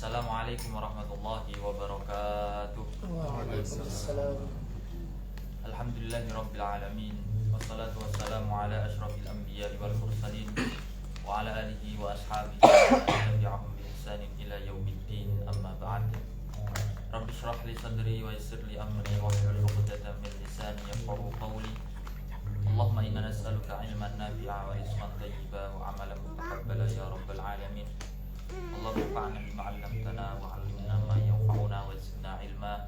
Assalamualaikum warahmatullahi wabarakatuh. Waalaikumsalam. Alhamdulillahirabbil alamin. Wassalatu wassalamu ala asyrafil anbiya'i wal mursalin wa ala alihi wa ashabihi wa tabi'ahum bi ihsanin ila yaumiddin. Amma ba'd. Rabbi shrah li sadri wa yassir li amri wa hlul 'uqdatam min lisani yafqahu qawli. Allahumma inna nas'aluka 'ilman nafi'a wa rizqan thayyiban wa 'amalan mutaqabbala ya rabbal alamin. Allahumma fa'alna bima 'allamtana wa 'allimna ma yanfa'una wa zidna 'ilma.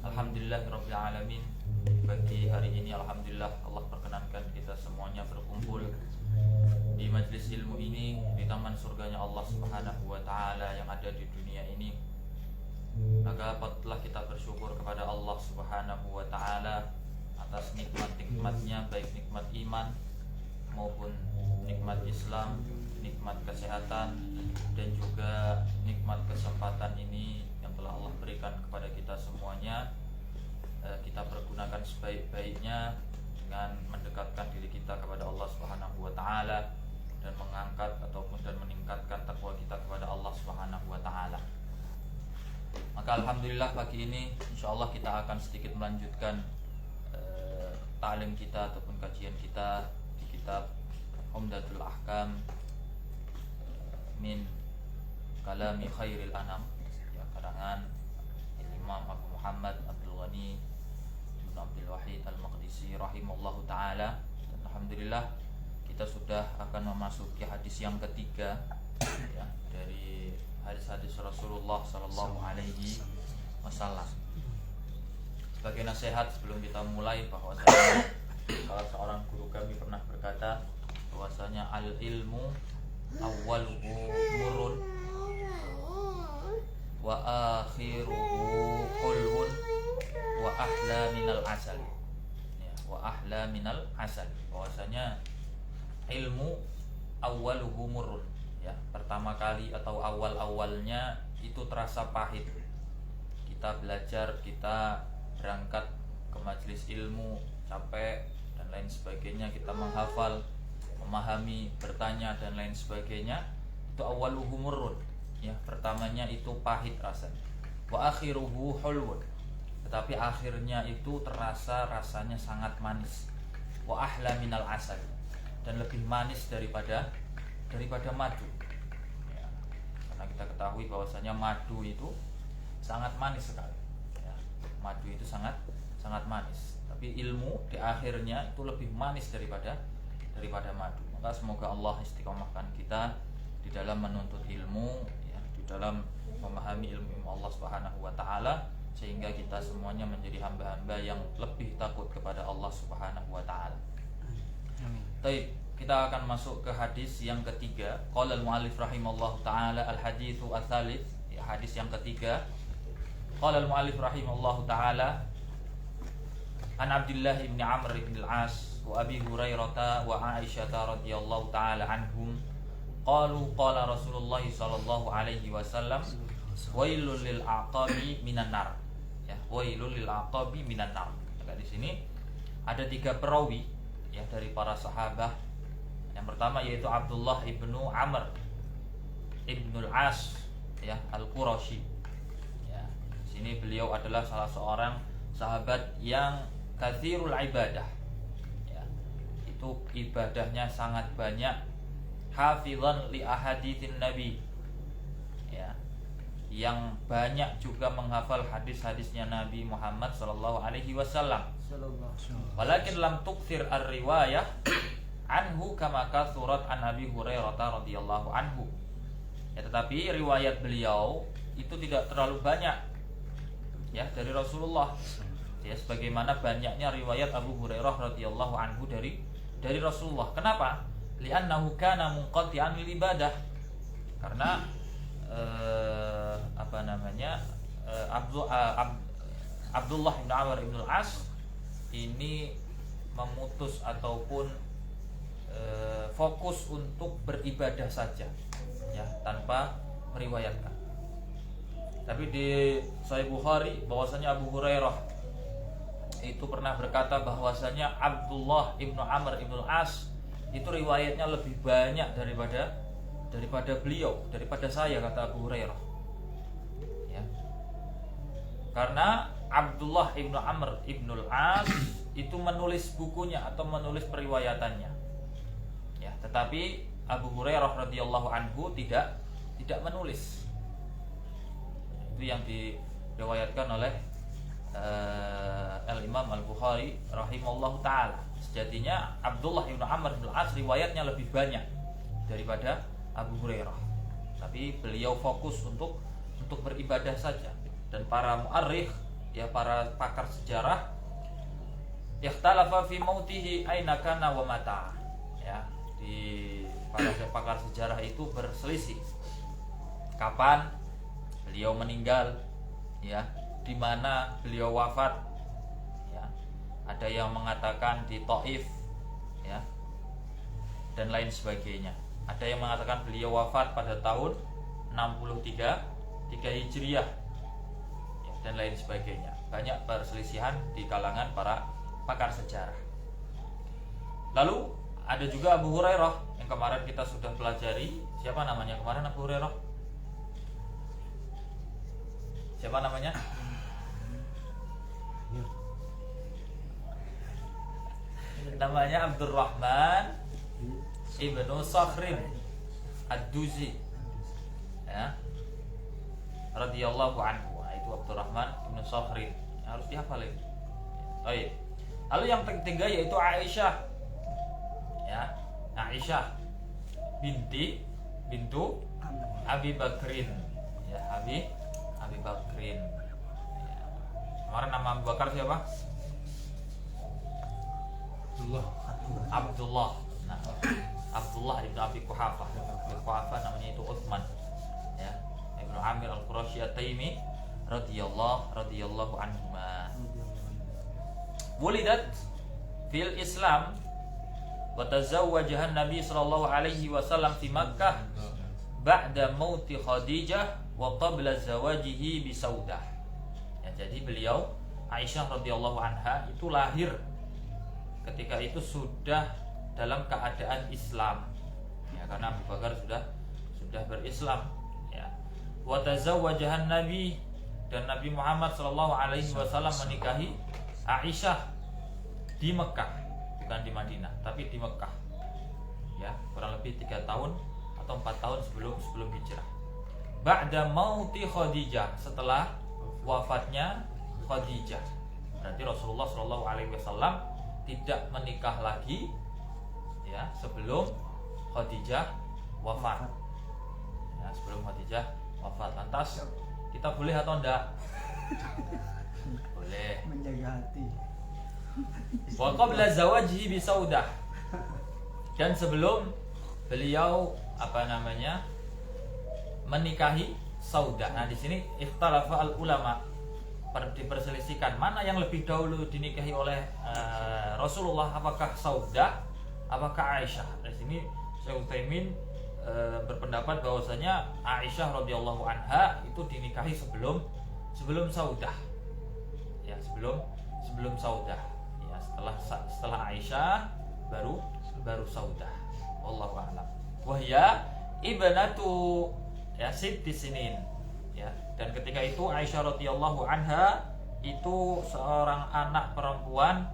Alhamdulillahirabbil alamin. Bagi hari ini alhamdulillah Allah perkenankan kita semuanya berkumpul di majelis ilmu ini di taman surganya Allah Subhanahu wa taala yang ada di dunia ini. Maka patutlah kita bersyukur kepada Allah Subhanahu wa taala atas nikmat-nikmatnya, baik nikmat iman maupun nikmat Islam, nikmat kesehatan, dan juga nikmat kesempatan ini yang telah Allah berikan kepada kita semuanya. Kita pergunakan sebaik-baiknya dengan mendekatkan diri kita kepada Allah Subhanahu wa taala dan mengangkat ataupun dan meningkatkan takwa kita kepada Allah Subhanahu wa taala. Maka alhamdulillah pagi ini insyaallah kita akan sedikit melanjutkan ta'lim kita ataupun kajian kita di kitab Umdatul Ahkam min kalami khairil anam, ya, karangan Imam Abu Muhammad Abdul Ghani bin Abdul Wahid Al-Maqdisi rahimallahu taala. Dan alhamdulillah kita sudah akan memasuki hadis yang ketiga, ya, dari hadis-hadis Rasulullah sallallahu alaihi wasallam. Sebagai nasihat sebelum kita mulai, bahwasanya salah seorang guru kami pernah berkata bahwasanya al ilmu awwaluhu murun wa akhiruhu hulwun wa ahla minal asal, ya, wa ahla minal asal. Bahwasanya ilmu awwaluhu murun, ya, pertama kali atau awal-awalnya itu terasa pahit. Kita belajar, kita berangkat ke majelis ilmu, capek dan lain sebagainya, kita menghafal, memahami, bertanya dan lain sebagainya, itu awwaluhu murrun, ya, pertamanya itu pahit rasanya. Wa akhiruhu hulwun, tetapi akhirnya itu terasa rasanya sangat manis. Wa ahla minal asal, dan lebih manis daripada madu, ya, karena kita ketahui bahwasanya madu itu sangat manis sekali, ya, madu itu sangat manis, tapi ilmu di akhirnya itu lebih manis daripada madu. Maka semoga Allah istiqomahkan kita di dalam menuntut ilmu, ya, di dalam memahami ilmu Allah Subhanahu wa taala, sehingga kita semuanya menjadi hamba-hamba yang lebih takut kepada Allah Subhanahu wa taala. Baik, kita akan masuk ke hadis yang ketiga. Qala al-muallif rahimallahu taala al-haditsu ats-tsalits, ya, hadis yang ketiga. Qala al-muallif rahimallahu taala an Abdullah bin Amr bin al-As wa Abi Hurairah wa Aisyah radhiyallahu taala anhum qalu qala Rasulullah sallallahu alaihi wasallam wailul lil aqabi minan nar, ya, wailul lil aqabi minan nar. Maka di sini ada tiga perawi, ya, dari para sahabat. Yang pertama yaitu Abdullah ibnu Amr ibnu al-As, ya, al-Qurashi, ya. Di sini beliau adalah salah seorang sahabat yang katsirul ibadah, ya, itu ibadahnya sangat banyak. Hafizan li ahaditsin nabi, ya, yang banyak juga menghafal hadis-hadisnya Nabi Muhammad sallallahu alaihi wasallam. Walakin lam tukthir ar-riwayah anhu kama kathurat an Abi Hurairah radhiyallahu anhu. Ya, tetapi riwayat beliau itu tidak terlalu banyak, ya, dari Rasulullah, ya, sebagaimana banyaknya riwayat Abu Hurairah radhiyallahu anhu dari Rasulullah. Kenapa? Li'annahu kana munqati'an lil ibadah. Karena Abdullah bin Amr bin al-As ini memutus ataupun fokus untuk beribadah saja, ya, tanpa meriwayatkan. Tapi di Sahih Bukhari bahwasanya Abu Hurairah itu pernah berkata bahwasanya Abdullah ibnu Amr ibnu al-As itu riwayatnya lebih banyak daripada beliau, daripada saya, kata Abu Hurairah. Karena Abdullah ibnu Amr ibnul As itu menulis bukunya atau menulis periwayatannya. Ya, tetapi Abu Hurairah radhiyallahu anhu tidak menulis. Itu yang diriwayatkan oleh Al-Imam Al-Bukhari rahimahullahu taala. Sejatinya Abdullah ibnu Amr ibnul As riwayatnya lebih banyak daripada Abu Hurairah. Tapi beliau fokus untuk beribadah saja. Dan para mu'arrikh, ya para pakar sejarah, ikhtalafa fi mautihi aina kana wa mata. Ya, di para pakar sejarah itu berselisih kapan beliau meninggal, ya, di mana beliau wafat. Ya, ada yang mengatakan di Taif, ya, dan lain sebagainya. Ada yang mengatakan beliau wafat pada tahun 63 Hijriah, ya, dan lain sebagainya. Banyak perselisihan di kalangan para pakar sejarah. Lalu ada juga Abu Hurairah yang kemarin kita sudah pelajari. Siapa namanya kemarin Abu Hurairah? Siapa namanya? Namanya Abdurrahman ibnu Sakhrin Ad-Duzi, ya, radhiyallahu anhu. Nah, itu Abdurrahman ibnu Sakhrin, harus dihafalin. Baik. Lalu yang ketiga yaitu Aisyah, ya, Aisyah bintu Abi Bakrin, ya, Abi Bakrin. Ya. Kemarin nama Abu Bakar siapa? Abdullah. Nah, Abdullah ibnu Abi Quhafah. Abi Quhafah namanya itu Utsman, ya, Ibnu Amir Al-Qurasyi At-Taimi radhiyallahu anhuma. Wulidat fil Islam wa tazawwajaha Nabi sallallahu alaihi wasallam fi Makkah ba'da mauti Khadijah wa qabla zawajihi bi Saudah. Ya, jadi beliau Aisyah radhiyallahu anha itu lahir ketika itu sudah dalam keadaan Islam, ya, karena Abu Bakar sudah berislam, ya. Wa tazawwajahan Nabi, dan Nabi Muhammad sallallahu alaihi wasallam menikahi Aisyah di Mekah, bukan di Madinah, tapi di Mekah, ya, kurang lebih 3 tahun atau 4 tahun sebelum hijrah. Ba'da mauti Khadijah, setelah wafatnya Khadijah. Berarti Rasulullah sallallahu alaihi wasallam tidak menikah lagi, ya, sebelum Khadijah wafat. Ya, sebelum Khadijah wafat. Lantas kita boleh atau enggak? Boleh. Menjaga hati. Wa qabla zawajihi bi Saudah. Dan sebelum beliau menikahi Saudah. Nah, di sini ikhtalafa al ulama, diperselisihkan mana yang lebih dahulu dinikahi oleh Rasulullah, apakah Saudah, apakah Aisyah. Di sini Syekh Utsaimin berpendapat bahwasanya Aisyah radhiyallahu anha itu dinikahi sebelum Saudah, ya, sebelum Saudah, ya, setelah Aisyah baru Saudah. Wallahu a'lam. Wahya ibnatu, ya, sitti sinin, ya. Dan ketika itu Aisyah radhiyallahu anha itu seorang anak perempuan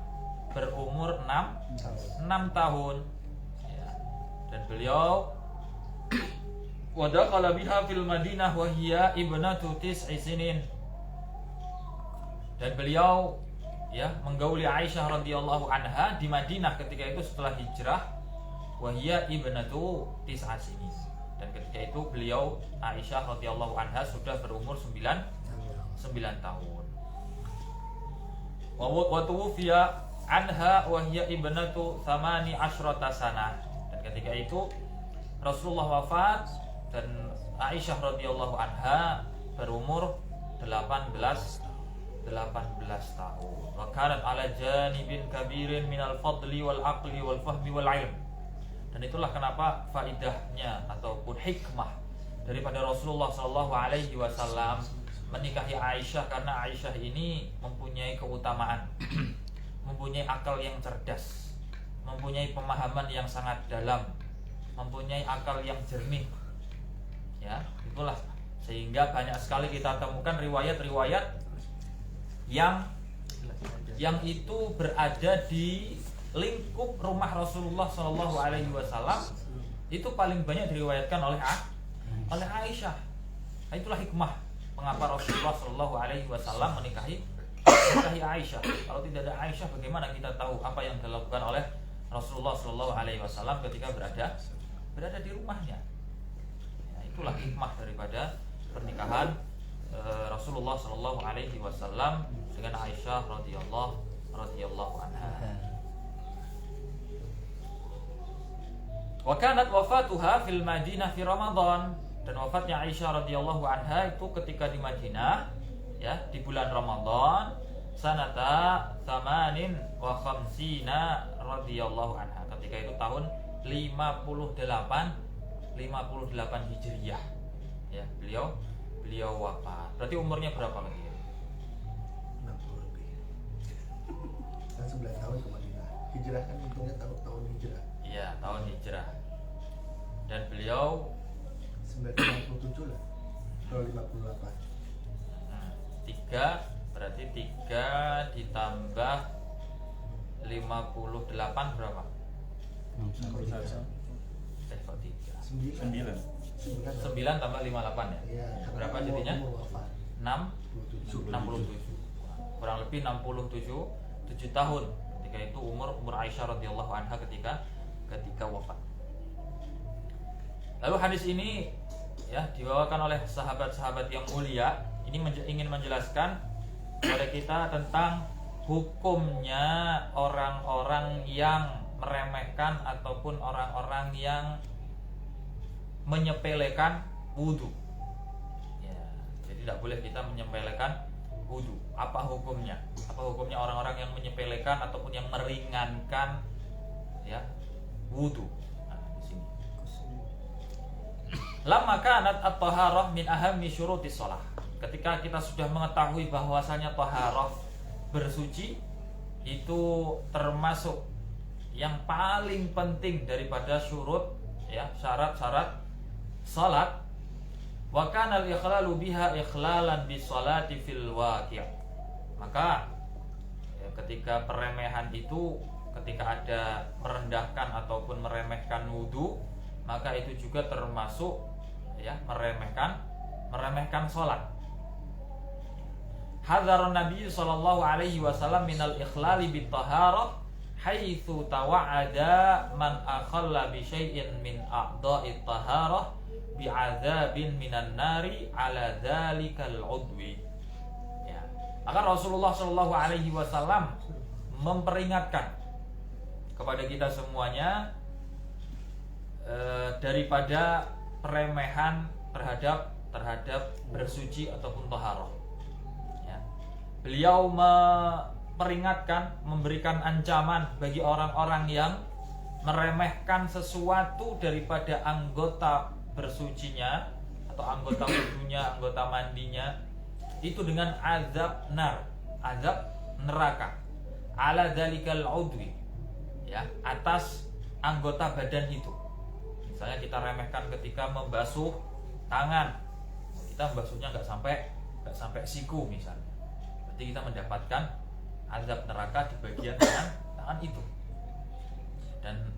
berumur 6 tahun, ya. Dan beliau wadakhala biha fil Madinah wa hiya ibnatu tis'i sinin. Dan beliau, ya, menggauli Aisyah radhiyallahu anha di Madinah ketika itu setelah hijrah, wa hiya ibnatu tis'a sinin. Dan ketika itu beliau Aisyah radhiyallahu anha sudah berumur 9 tahun. Wa tuwfiya anha wa hiya ibnatu 18 sanah. Dan ketika itu Rasulullah wafat dan Aisyah radhiyallahu anha berumur 18 tahun. Wa kanat ala janibin kabirin minal fadli wal aqli wal fahmi wal ilm. Dan itulah kenapa faidahnya ataupun hikmah daripada Rasulullah sallallahu alaihi wasallam menikahi Aisyah, karena Aisyah ini mempunyai keutamaan, mempunyai akal yang cerdas, mempunyai pemahaman yang sangat dalam, mempunyai akal yang jernih. Ya, itulah sehingga banyak sekali kita temukan riwayat-riwayat yang itu berada di lingkup rumah Rasulullah Shallallahu Alaihi Wasallam itu paling banyak diriwayatkan oleh Aisyah. Itulah hikmah mengapa Rasulullah Shallallahu Alaihi Wasallam menikahi Aisyah. Kalau tidak ada Aisyah, bagaimana kita tahu apa yang dilakukan oleh Rasulullah Shallallahu Alaihi Wasallam ketika berada di rumahnya? Ya, itulah hikmah daripada pernikahan Rasulullah Shallallahu Alaihi Wasallam dengan Aisyah radhiyallahu anha. Wa kanat wafatuha fil Madinah fi Ramadan, dan wafatnya Aisyah radhiyallahu anha itu ketika di Madinah, ya, di bulan Ramadan sanata 58 radhiyallahu anha. Ketika itu tahun 58 Hijriyah. Ya, beliau wafat. Berarti umurnya berapa lagi? 60 lebih. Kan 9 tahun ke Madinah. Hijrah kan hitungnya tahun hijrah. Iya, tahun hijrah. Dan beliau 957 lah. Kalau 58. 3 berarti 3 ditambah 58 berapa? 9 tambah 58 ya? Iya, berapa jadinya? 67. 67. Kurang lebih 7 tahun ketika itu umur Aisyah radhiyallahu anha ketika wafat. Lalu hadis ini, ya, dibawakan oleh sahabat-sahabat yang mulia. Ini ingin menjelaskan kepada kita tentang hukumnya orang-orang yang meremehkan ataupun orang-orang yang menyepelekan wudu. Ya, jadi tidak boleh kita menyepelekan wudu. Apa hukumnya? Apa hukumnya orang-orang yang menyepelekan ataupun yang meringankan, ya, wudu? Nah, di sini. Lamma kanat at-taharah min ahammi syurutis shalah. Ketika kita sudah mengetahui bahwasanya taharah, bersuci, itu termasuk yang paling penting daripada syurut, ya, syarat-syarat salat. Wa kana al-ikhlalu biha ikhlalan bis-salati fil waqi'. Maka, ya, ketika peremehan itu, ketika ada merendahkan ataupun meremehkan wudu, maka itu juga termasuk, ya, meremehkan salat. Hadzarun Nabi sallallahu alaihi wasallam minal ikhlali bit taharah haitsu tawa'ada man akhalla bi syai'in min a'dha'it taharah bi'adzabin minan nari ala dzalikal udwi. Ya. Maka Rasulullah sallallahu alaihi wasallam memperingatkan kepada kita semuanya daripada peremehan terhadap bersuci ataupun taharah. Beliau memperingatkan, memberikan ancaman bagi orang-orang yang meremehkan sesuatu daripada anggota bersucinya atau anggota wudunya, anggota mandinya, itu dengan azab neraka ala dzalikal udwi, ya, atas anggota badan itu. Misalnya kita remehkan ketika membasuh tangan, kita membasuhnya nggak sampai siku misalnya, berarti kita mendapatkan azab neraka di bagian tangan itu. Dan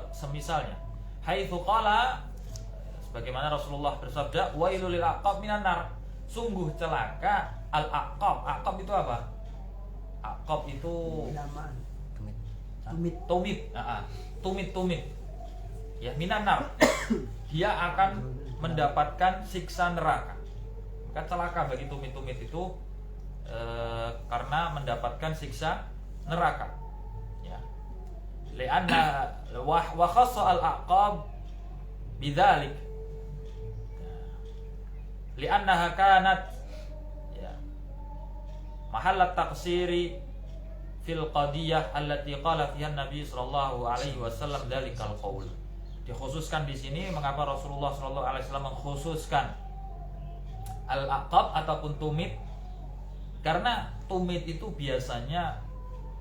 semisalnya, haitsu qala, sebagaimana Rasulullah bersabda, wailul lil aqab minan nar, sungguh celaka al aqab. Aqab itu apa? Aqab itu tumit. Ya, minan nar. Dia akan mendapatkan siksa neraka. Maka celaka bagi tumit-tumit itu karena mendapatkan siksa neraka. Ya. Lianna wa khassa al-aqab bidzalik. Liannaha kanat, ya, mahallat taqsiri fil qadiyah allati qala fiha Nabi sallallahu alaihi wasallam dzalikal qaul. Dikhususkan di sini mengapa Rasulullah sallallahu alaihi wasallam mengkhususkan al-aqab ataupun tumit. Karena tumit itu biasanya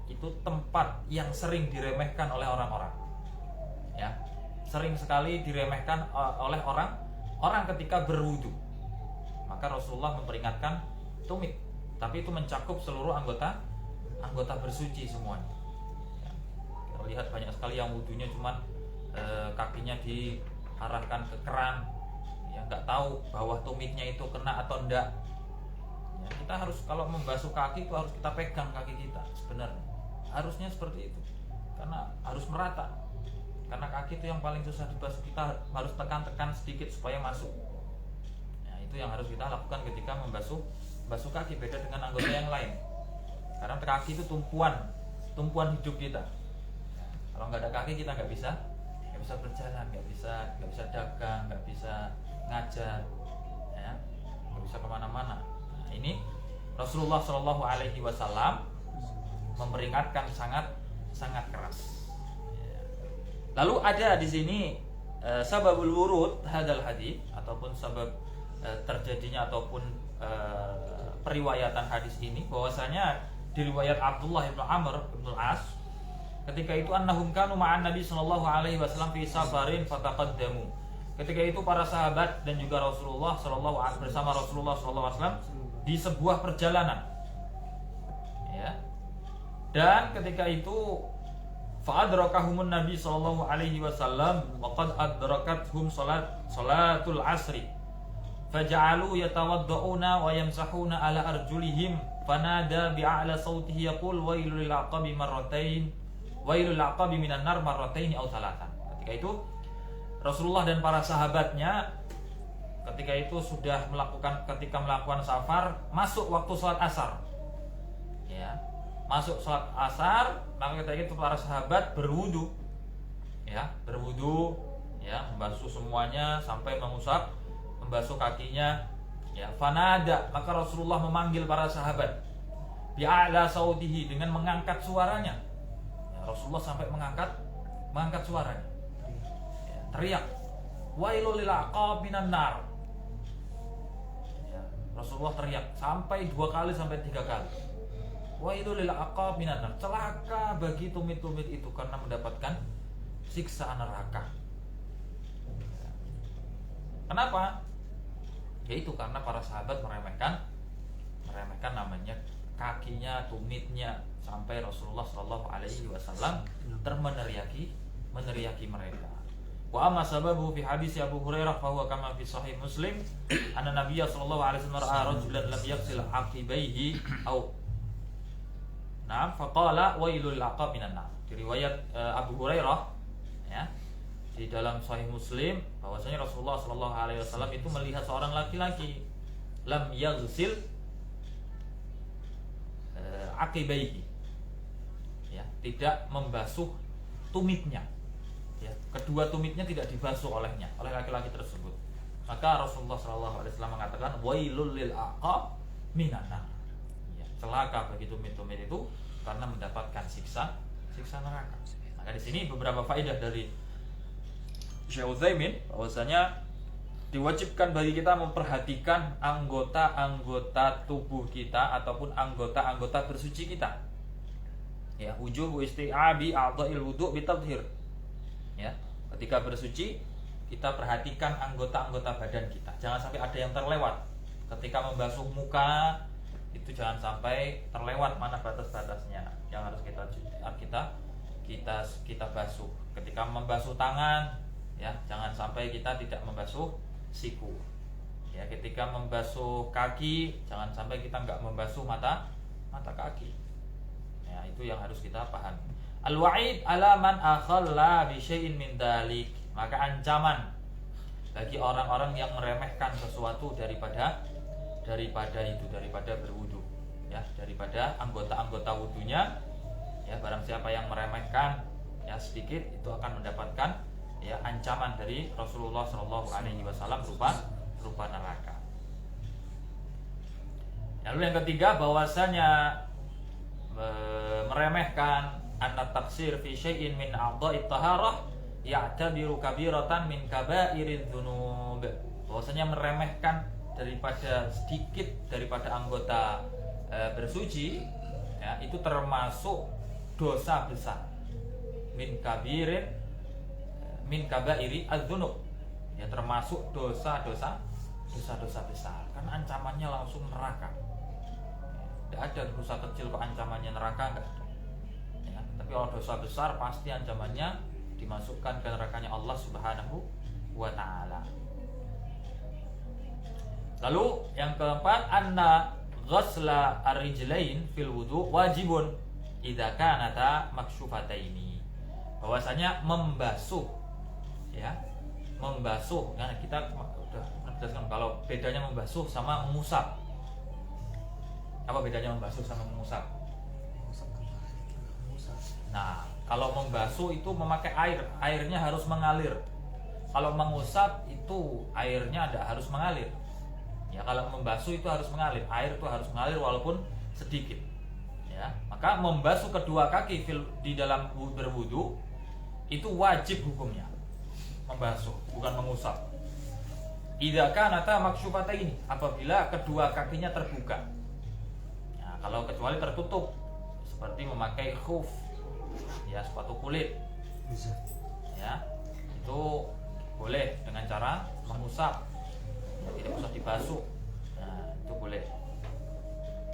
itu tempat yang sering diremehkan oleh orang-orang. Ya, sering sekali diremehkan oleh orang ketika berwudu. Maka Rasulullah memperingatkan tumit tapi itu mencakup seluruh anggota bersuci semuanya. Ya. Kita lihat banyak sekali yang wudunya cuman kakinya diarahkan ke keran, ya nggak tahu bawah tumitnya itu kena atau enggak. Ya, kita harus kalau membasuh kaki itu harus kita pegang kaki kita sebenarnya. Harusnya seperti itu. Karena harus merata. Karena kaki itu yang paling susah dibasuh, kita harus tekan-tekan sedikit supaya masuk. Nah, itu yang harus kita lakukan ketika membasuh kaki, beda dengan anggota yang lain. Karena kaki itu tumpuan hidup kita. Nah, kalau nggak ada kaki kita nggak bisa berjalan, nggak bisa dagang, nggak bisa ngajar, ya, nggak bisa kemana-mana. Nah, ini Rasulullah Shallallahu Alaihi Wasallam memperingatkan sangat keras. Ya. Lalu ada di sini sababul wurud hadal hadis ataupun sabab terjadinya ataupun periwayatan hadis ini, bahwasanya di riwayat Abdullah bin Amr bin As ketika itu annahum kanu ma'an Nabi sallallahu alaihi wasallam fi safarin fataqaddamu. Ketika itu para sahabat dan juga Rasulullah bersama Rasulullah sallallahu alaihi wasallam di sebuah perjalanan. Ya. Dan ketika itu fa'adrakahumun Nabi sallallahu alaihi wasallam wa qad adrakathum salatul asri. Faja'alu yatawadda'una wa yamsahuna ala arjulihim fanada bi'a'la sautihi yaqul wailul lil aqabi marratain wailul aqabi minan nar marrataini aw thalathan. Ketika itu Rasulullah dan para sahabatnya ketika itu sudah ketika melakukan safar, masuk waktu sholat asar. Ya, masuk sholat asar, maka ketika itu para sahabat berwudu. Ya, membasuh semuanya sampai membasuh kakinya. Ya, fanada, maka Rasulullah memanggil para sahabat bi'a'la sautihi, dengan mengangkat suaranya. Rasulullah sampai mengangkat suaranya, ya, teriak wailul lil aqab minan nar. Ya, Rasulullah teriak sampai 2 kali sampai 3 kali. Wailul lil aqab minan nar, celaka bagi tumit-tumit itu karena mendapatkan siksa neraka. Ya. Kenapa? Yaitu karena para sahabat meremehkan namanya kakinya, tumitnya, sampai Rasulullah Shallallahu Alaihi Wasallam meneriaki mereka. Wa amma sababu fi hadis Abu Hurairah fa huwa kama fi sahih Muslim anna Nabiyya sallallahu alaihi wasallam ra'a rajulan lam yaghsil aqibaihi au na'am faqala wailul laqab minan nar. Di riwayat Abu Hurairah, ya, di dalam sahih Muslim bahwasanya Rasulullah sallallahu alaihi wasallam itu melihat seorang laki-laki lam yaghsil aqibaihi, ya, tidak membasuh tumitnya, ya, kedua tumitnya tidak dibasuh oleh laki-laki tersebut. Maka Rasulullah SAW mengatakan wailul lil aqab minan nar, ya, celaka bagi tumit-tumit itu karena mendapatkan siksa neraka. Maka di sini beberapa faedah dari Syekh Utsaimin bahwasanya diwajibkan bagi kita memperhatikan anggota-anggota tubuh kita ataupun anggota-anggota bersuci kita. Ya, wujubu isti'abi a'dha'il wudu' bitadhhir. Ya, ketika bersuci kita perhatikan anggota-anggota badan kita. Jangan sampai ada yang terlewat. Ketika membasuh muka itu jangan sampai terlewat mana batas-batasnya yang harus kita basuh. Ketika membasuh tangan, ya, jangan sampai kita tidak membasuh siku. Ya, ketika membasuh kaki jangan sampai kita nggak membasuh mata kaki. Ya, itu yang harus kita pahami. Al-wa'id ala man akhalla bi syai'in min dalik. Maka ancaman bagi orang-orang yang meremehkan sesuatu daripada berwudu, ya, daripada anggota-anggota wudunya, ya, barang siapa yang meremehkan ya sedikit itu akan mendapatkan ya ancaman dari Rasulullah Shallallahu Alaihi Wasallam berupa neraka. Lalu yang ketiga bahwasanya meremehkan anna taksir fi syai'in min a'dha'it taharah ya'tabiru kabiratan min kaba'iridz dzunub. Bahwasanya meremehkan daripada anggota bersuci, ya, itu termasuk dosa besar. Min kabairi adz-dzunub, ya, termasuk dosa besar karena ancamannya langsung neraka. Tidak ada dosa kecil kok ancamannya neraka, enggak ada. Ya, tapi kalau dosa besar pasti ancamannya dimasukkan ke nerakanya Allah Subhanahu wa taala. Lalu yang keempat, anna ghasla ar-rijlain fil wudu wajibun idza kanata maksyufataini. Bahwasanya membasuh, ya, membasuh. Nah, kita udah menjelaskan kalau bedanya membasuh sama mengusap. Apa bedanya membasuh sama mengusap? Nah, kalau membasuh itu memakai air, airnya harus mengalir. Kalau mengusap itu airnya tidak harus mengalir. Ya, kalau membasuh itu harus mengalir, air itu harus mengalir walaupun sedikit. Ya, maka membasuh kedua kaki di dalam berwudu itu wajib hukumnya. Membasuh, bukan mengusap. Idza kanata maksyufataini, apabila kedua kakinya terbuka. Nah, kalau kecuali tertutup seperti memakai khuf, ya, sepatu kulit. Bisa. Ya, itu boleh dengan cara mengusap. Ya, tidak usah dibasuh. Nah, itu boleh.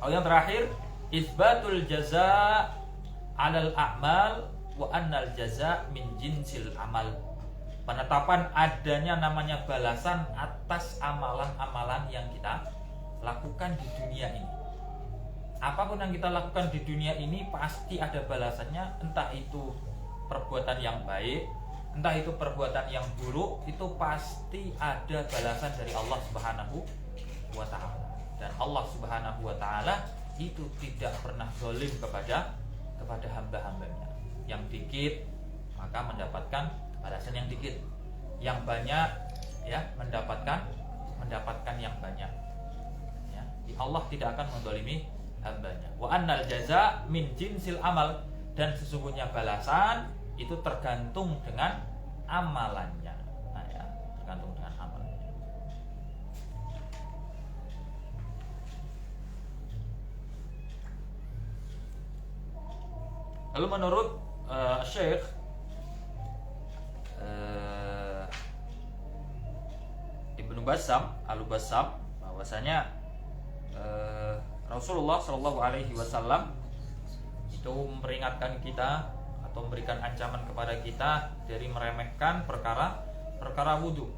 Oh, yang terakhir, isbatul jaza 'alal a'mal wa annal jaza min jinsil amal. Penetapan adanya namanya balasan atas amalan-amalan yang kita lakukan di dunia ini. Apapun yang kita lakukan di dunia ini pasti ada balasannya, entah itu perbuatan yang baik, entah itu perbuatan yang buruk, itu pasti ada balasan dari Allah Subhanahu wa taala. Dan Allah Subhanahu wa taala itu tidak pernah zalim kepada hamba-hambanya. Yang dikit maka mendapatkan balasan yang dikit. Yang banyak, ya, mendapatkan yang banyak. Ya, Allah tidak akan menzalimi hambanya. Wa annal jaza min jinsil amal, dan sesungguhnya balasan itu tergantung dengan amalannya. Nah, ya, tergantung dengan amalannya. Lalu menurut Syekh Ibnu Bassam Al-Bassam, bahwasanya Rasulullah Shallallahu Alaihi Wasallam itu memperingatkan kita atau memberikan ancaman kepada kita dari meremehkan perkara wudhu,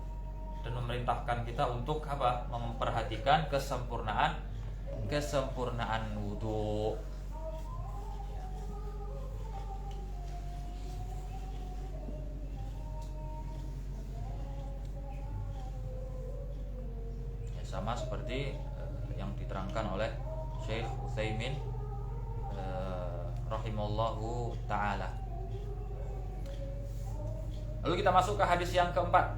dan memerintahkan kita untuk apa? Memperhatikan kesempurnaan wudhu. Ya, sama seperti yang diterangkan oleh Syekh Utsaimin rahimallahu ta'ala. Lalu kita masuk ke hadis yang keempat.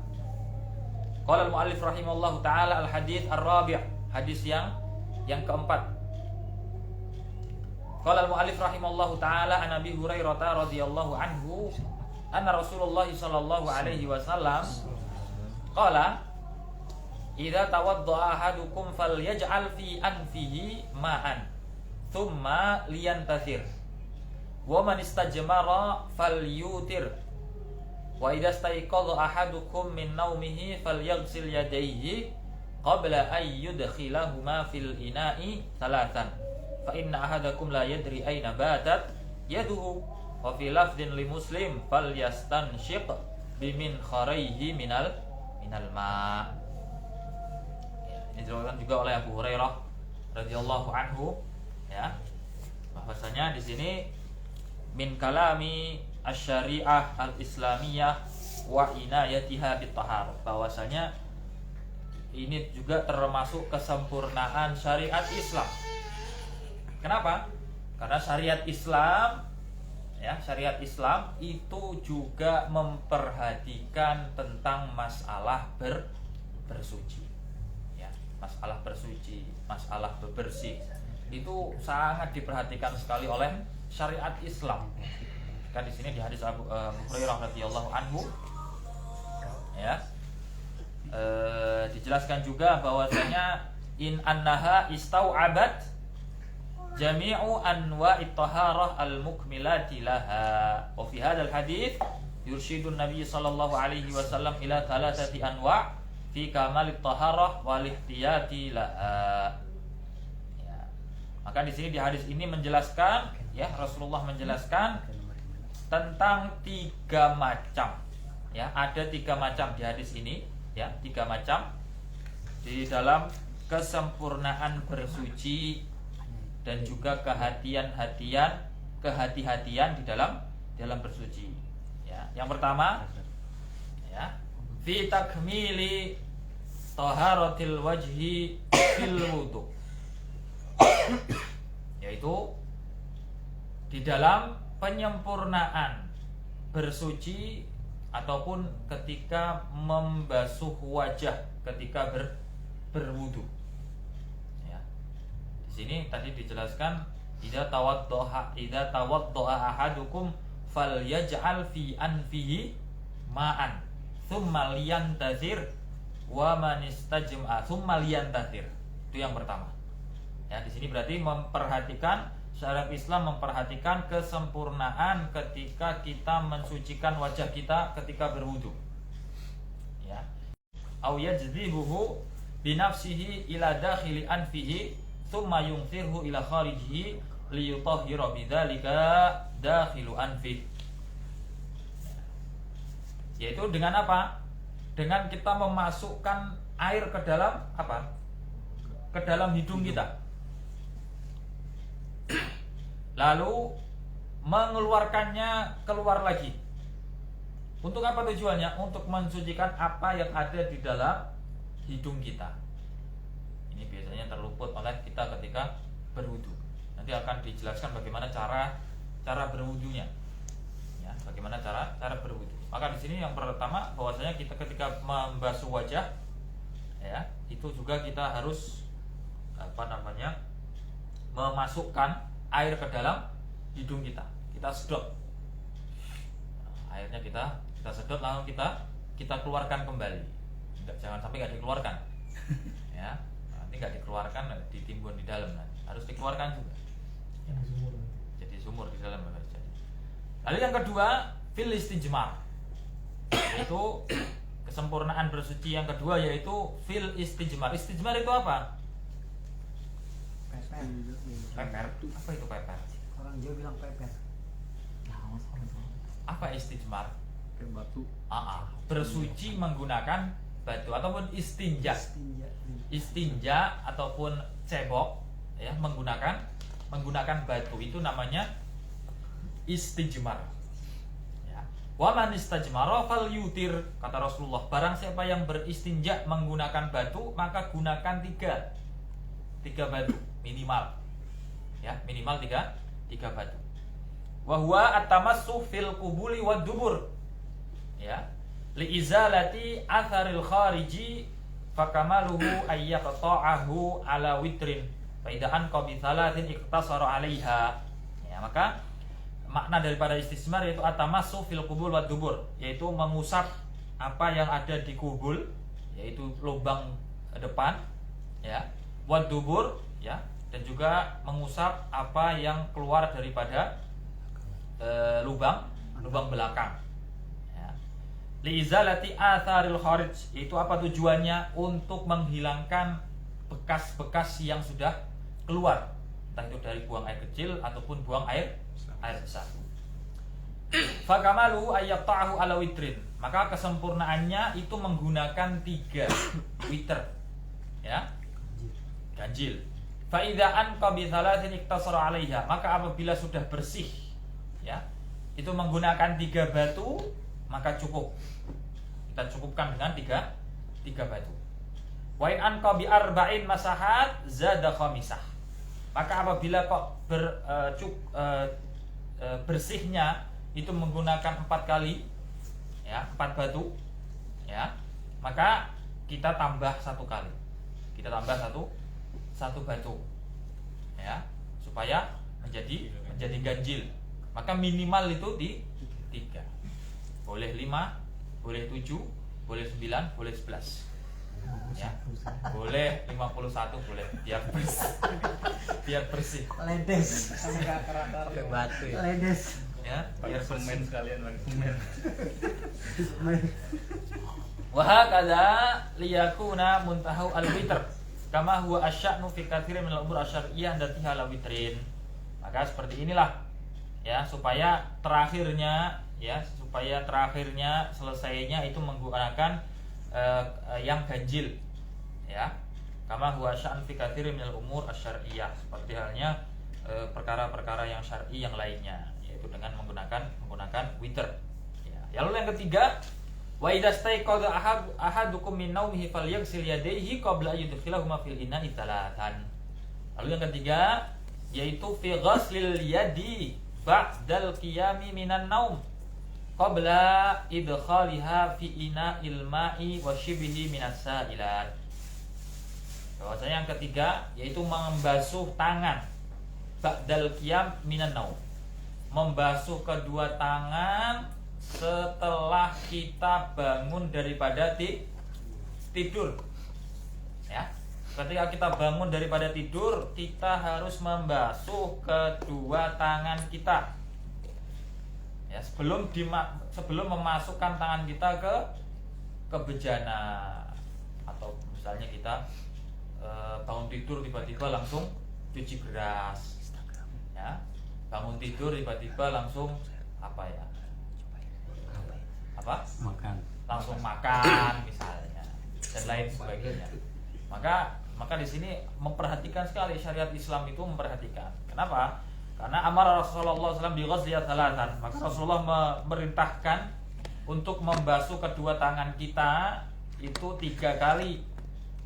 Qala al-muallif rahimallahu ta'ala al-hadits ar-rabi', hadis yang keempat. Qala al-muallif rahimallahu ta'ala an Abi Hurairah radhiyallahu anhu anna Rasulullah sallallahu alaihi wasallam qala idza tawaddaa ahadukum falyaj'al fi anfihi ma'an thumma liyantathir wa man istajmara falyutir wa idza staiqadha ahadukum min naumihi falyaghsil yadayhi qabla an yudkhilahuma fil ina'i thalathan fa inna ahadakum la yadri ayna batat yaduhu wa fi lafdhin li muslim falyastanshiq bimin kharayhi minal ma'. Ini diriwayatkan juga oleh Abu Hurairah radhiyallahu anhu, ya, bahwasanya di sini min kalami asy-syari'ah al-islamiyah wa inayatiha bit-tahar, bahwasanya ini juga termasuk kesempurnaan syariat Islam. Kenapa? Karena syariat Islam, ya, syariat Islam itu juga memperhatikan tentang masalah bersuci. Masalah bersuci, masalah bebersih, itu sangat diperhatikan sekali oleh syariat Islam. Kan di sini di hadis Abu Hurairah radhiyallahu anhu, ya, dijelaskan juga bahwasanya in annaha istau'abat jami'u anwa'it taharah al-mukmilati laha. Wa fi hadzal hadits yurshidun Nabi sallallahu alaihi wasallam ila thalathati anwa' fi kamalit taharah wal ihtiyati laha. Ya. Maka di sini di hadis ini menjelaskan, ya, Rasulullah menjelaskan tentang 3 macam. Ya, ada 3 macam di hadis ini, ya, 3 macam di dalam kesempurnaan bersuci dan juga kehati-hatian di dalam bersuci. Ya, yang pertama, ya, fi takmili taharatil wajhi fil wudu, yaitu di dalam penyempurnaan bersuci ataupun ketika membasuh wajah ketika berwudu. Ya. Di sini tadi dijelaskan idza tawaddoha ahadukum falyaj'al fi anfihi ma'an tsumma liyantazir wa man istajma'a tsumma liyantazir. Itu yang pertama. Ya, di sini berarti memperhatikan syariat Islam, memperhatikan kesempurnaan ketika kita mensucikan wajah kita ketika berwudu. Ya. Au yajzibuhu binafsihi ila dakhili anfihi thumma yunthirhu ila kharijihi liyutahhira bidzalika dakhilu anfihi. Yaitu dengan apa? Dengan kita memasukkan air ke dalam apa? Ke dalam hidung kita. Lalu mengeluarkannya keluar lagi. Untuk apa tujuannya? Untuk mensucikan apa yang ada di dalam hidung kita. Ini biasanya terluput oleh kita ketika berwudu. Nanti akan dijelaskan bagaimana cara berwudunya. Ya, bagaimana cara berwudu. Maka di sini yang pertama bahwasanya kita ketika membasuh wajah, ya, itu juga kita harus memasukkan air ke dalam hidung kita. Kita sedot. Nah, airnya kita sedot lalu kita keluarkan kembali. Jangan sampai nggak dikeluarkan. Ya, nanti nggak dikeluarkan ditimbun di dalam nanti. Harus dikeluarkan juga. Ya. Jadi sumur di dalam. Lalu yang kedua, fil istijmar. Itu kesempurnaan bersuci yang kedua yaitu fil istijmar. Istijmar itu apa? Peper. Apa itu peper? Orang Jawa bilang peper. Apa istijmar? Batu. Bersuci menggunakan batu ataupun istinja. Istinja ataupun cebok, ya, menggunakan batu itu namanya istijmar. Ya. Wa man istajmara falyutir, kata Rasulullah. Barang siapa yang beristinja menggunakan batu, maka gunakan 3 batu minimal. Ya, minimal 3 batu. Wa huwa at-tamassu fil qubuli wad dubur. Ya. Li izalati atharil khariji fakamaluhu ayyaqta'ahu ala witrin fa idza anqa bi thalathin iqtasara 'alaiha. Ya, maka makna daripada istijmar yaitu at-tamassu fil qubul wad dubur, yaitu mengusap apa yang ada di kubul, yaitu lubang depan, ya, wad dubur, ya, dan juga mengusap apa yang keluar daripada lubang belakang. Ya. Liizalati atharil kharij, itu apa tujuannya? Untuk menghilangkan bekas-bekas yang sudah keluar, entah itu dari buang air kecil ataupun buang air besar. Fakamalu ayyaqta'ahu ala witrin, maka kesempurnaannya itu menggunakan 3 witer, ya, ganjil. Fa idza anqa bi thalathin iktasara 'alaiha, maka apabila sudah bersih, ya, itu menggunakan 3 batu, maka cukup. Kita cukupkan dengan 3 batu. Wa in anqa bi arba'in masahat zada khamisah. Maka apabila kok bersihnya itu menggunakan 4 kali, ya, 4 batu, ya, maka kita tambah 1 kali. Kita tambah satu batu, ya, supaya menjadi ganjil. Maka minimal itu di 3. Boleh 5, boleh 7, boleh 9, boleh 11. Ya. Boleh 51, boleh, biar bersih. Ledes sama kerak-kerak Batu ya. ledes. Ya, biar semen bersih. sekalian lagi semen. Wa hakadha liyakuna muntahu al-witr. kama huwa asya'nu fi katsirin minal umur asyariyah datiha la witrin. Maka seperti inilah ya, supaya terakhirnya selesainya itu menggunakan yang ganjil ya. Kama huwa asya'nu fi katsirin minal umur asyariyah, seperti halnya perkara-perkara yang syar'i yang lainnya, yaitu dengan menggunakan witr ya. Lalu yang ketiga, wa idza staiqadha ahadukum min naumihi falyaghsil yadayhi qabla an yudkhilahuma fil ina'i thalathan. Lalu yang ketiga yaitu fi ghaslil yadi ba'dal qiyami minan naum qabla idkhaliha fi ina'il ma'i wa shibhi minas sa'ilat. Bahwasanya yang ketiga yaitu membasuh tangan ba'dal qiyam minan naum, membasuh kedua tangan setelah kita bangun daripada tidur ya. Ketika kita bangun daripada tidur, kita harus membasuh kedua tangan kita ya, sebelum memasukkan tangan kita ke bejana. Atau misalnya kita bangun tidur tiba-tiba langsung cuci beras ya, bangun tidur tiba-tiba langsung langsung makan misalnya, dan lain sebagainya. Maka di sini memperhatikan sekali, syariat Islam itu memperhatikan. Kenapa? Karena amar Rasulullah SAW bi ghusli thalathan. Maka Rasulullah memerintahkan untuk membasuh kedua tangan kita itu 3 kali.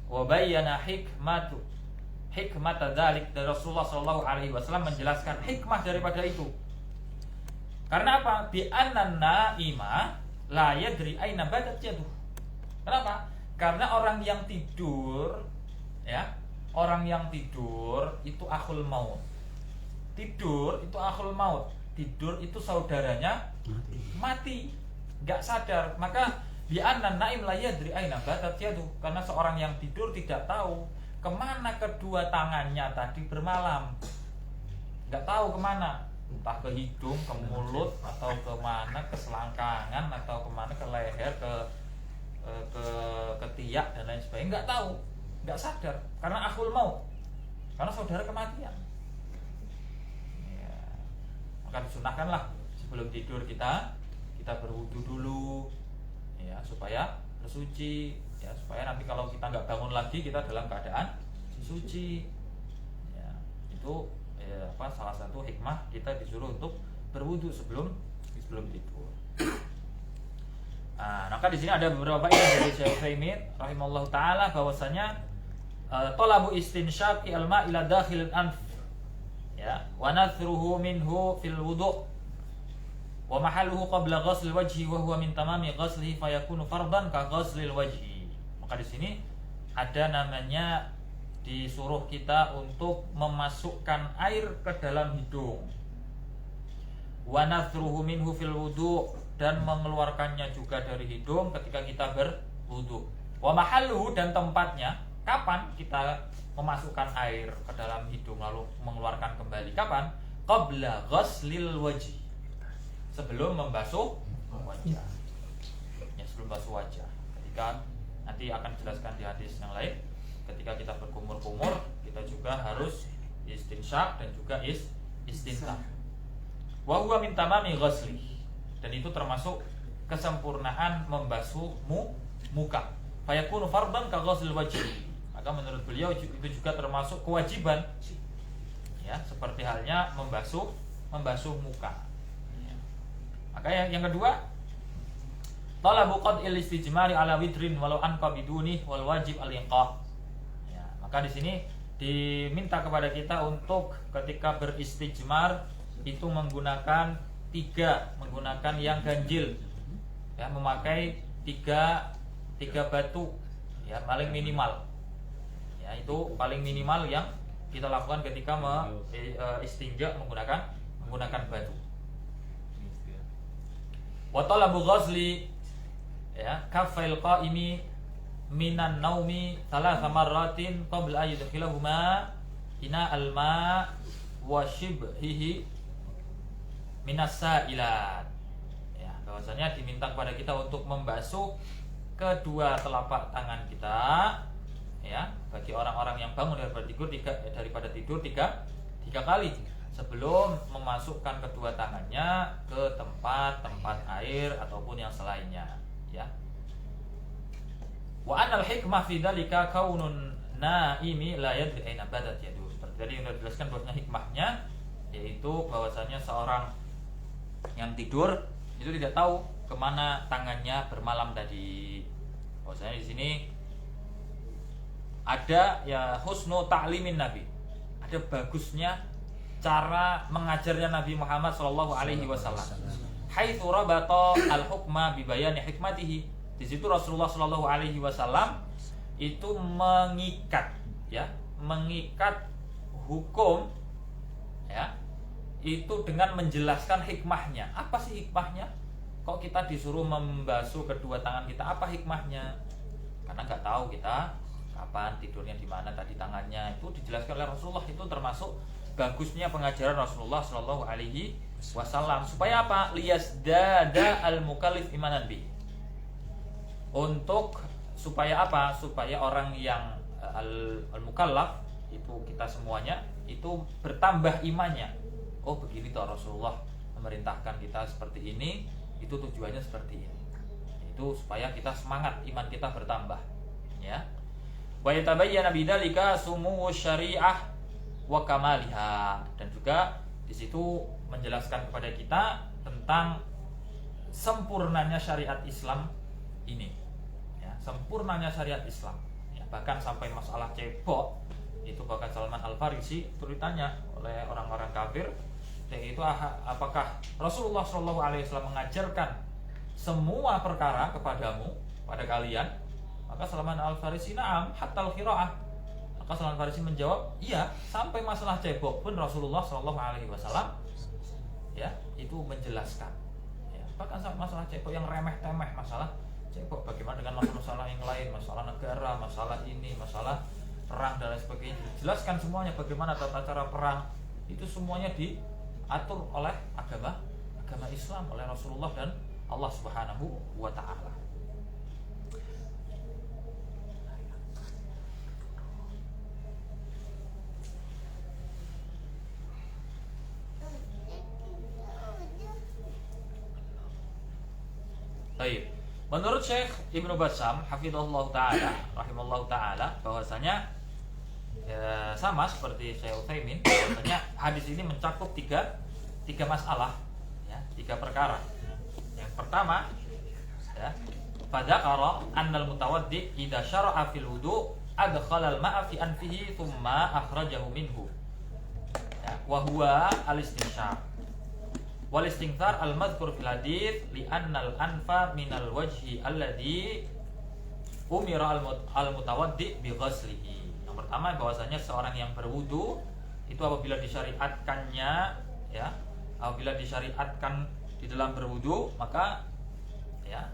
Wa bayyana hikmat dzalik, dari Rasulullah SAW menjelaskan hikmah daripada itu. Karena apa? Bi annan naima la yadri aina badat yaduh. Kenapa? Karena orang yang tidur ya, orang yang tidur itu akhul maut. Tidur itu akhul maut. Tidur itu saudaranya mati, enggak sadar. Maka bi annan naim la yadri aina badat yaduh, karena seorang yang tidur tidak tahu kemana kedua tangannya tadi bermalam. Enggak tahu kemana, entah ke hidung, ke mulut, atau kemana, ke selangkangan, atau kemana, ke leher, ke ketiak dan lain sebagainya. Enggak tahu, enggak sadar, karena akhul maut, karena saudara kematian ya. Maka disunahkanlah sebelum tidur kita berwudu dulu ya, supaya bersuci ya, supaya nanti kalau kita nggak bangun lagi kita dalam keadaan suci ya. Itu salah satu hikmah kita disuruh untuk berwudu sebelum tidur. Maka di sini ada beberapa faedah dari Syekh Utsaimin rahimallahu taala, bahwasanya talabu istinsyaqi al-ma' ila dakhil al-anf ya, wa nathruhu minhu fil wudu' wa mahalluhu qabla ghusl wajhi wa huwa min tamami ghuslihi fayakunu fardan ka ghuslil wajhi. Maka di sini ada namanya disuruh kita untuk memasukkan air ke dalam hidung, wa nathruhu minhu fil wudu', dan mengeluarkannya juga dari hidung ketika kita berwudu. Wa mahalluhu, dan tempatnya kapan kita memasukkan air ke dalam hidung lalu mengeluarkan kembali, kapan? Qabla ghuslil wajhi, sebelum membasuh wajah ya, sebelum basuh wajah. Ketika nanti akan dijelaskan di hadis yang lain, ketika kita berkumur-kumur kita juga harus istinsyak dan juga istinthaq. Wa huwa min tamami ghusli, dan itu termasuk kesempurnaan membasuh muka. Fayakunu fardan ka ghuslil wajhi. Maka menurut beliau itu juga termasuk kewajiban ya, seperti halnya membasuh muka ya. Maka yang kedua, talabu qad'il istijmari ala witrin walau anqa biduni wal wajib al-inqa. Maka di sini diminta kepada kita untuk ketika beristijmar itu menggunakan yang ganjil ya, memakai tiga batu ya, paling minimal ya, itu paling minimal yang kita lakukan ketika istinja menggunakan batu. Wa talabu ghusli ya kaffail qaimi minan naumi thalatha marratin qabla ayyudkhilahuma ina alma wa shibhihi minas sa'ilat ya, bahwasanya diminta kepada kita untuk membasuh kedua telapak tangan kita ya, bagi orang-orang yang bangun daripada tidur tiga kali sebelum memasukkan kedua tangannya ke tempat air ataupun yang selainnya, ya. Wa anal hikmah fi dzalika kaunun naimi la yadri aina badat yadu. Seperti tadi yang sudah dijelaskan bahwasanya hikmahnya yaitu bahwasanya seorang yang tidur itu tidak tahu kemana tangannya bermalam tadi. Bahwasanya di sini ada ya husnu ta'limin Nabi. Ada bagusnya cara mengajarnya Nabi Muhammad sallallahu alaihi wasallam. Haitsu rabata al-hukma bi bayani hikmatihi. Di situ Rasulullah sallallahu alaihi wasallam itu mengikat hukum, ya, itu dengan menjelaskan hikmahnya. Apa sih hikmahnya? Kok kita disuruh membasuh kedua tangan kita? Apa hikmahnya? Karena nggak tahu kita kapan tidurnya di mana tadi tangannya. Itu dijelaskan oleh Rasulullah. Itu termasuk bagusnya pengajaran Rasulullah Shallallahu Alaihi Wasallam. Supaya apa? Liyasdada al-mukallif imanan bi. Untuk supaya apa? Supaya orang yang al-mukallaf itu kita semuanya itu bertambah imannya. Oh begini toh Rasulullah memerintahkan kita seperti ini. Itu tujuannya seperti ini. Itu supaya kita semangat, iman kita bertambah, ya. Wa yatabayyana bidzalika sumu syariah wa kamaliha, dan juga di situ menjelaskan kepada kita tentang sempurnanya syariat Islam ini, ya, sempurnanya syariat Islam, ya, bahkan sampai masalah cebok itu bahkan Salman Al-Farisi itu ditanya oleh orang-orang kafir, yaitu apakah Rasulullah SAW mengajarkan semua perkara kepadamu, pada kalian? Maka Salman Al-Farisi na'am hatta al-qiraah. Maka Salman Al-Farisi menjawab, iya, sampai masalah cebok pun Rasulullah SAW ya itu menjelaskan, ya, bahkan sampai masalah cebok yang remeh-temeh, masalah cebok bagaimana dengan masalah yang lain, masalah negara, masalah ini, masalah perang dan lain sebagainya, dijelaskan semuanya bagaimana tata cara perang, itu semuanya diatur oleh agama Islam, oleh Rasulullah dan Allah Subhanahu wa ta'ala. Baik. Menurut Syekh Ibnu Bassam hafizahullah taala rahimallahu taala bahwasanya sama seperti Syekh Utsaimin, bahwasanya hadis ini mencakup tiga masalah, ya, tiga perkara. Yang pertama, ya, fadzakara annal mutawaddi idza syara'a fil wudu adkhala al-ma'a fi anfihi thumma akhrajahu minhu, ya, wa huwa al-istinsyaq wal istinthar al-madhkur fil hadits li anna al-anfa min al-wajhi alladhi umira al-mutawaddi bi ghaslihi. Yang pertama bahwasanya seorang yang berwudu itu apabila disyariatkannya, ya, apabila disyariatkan di dalam berwudu, maka, ya,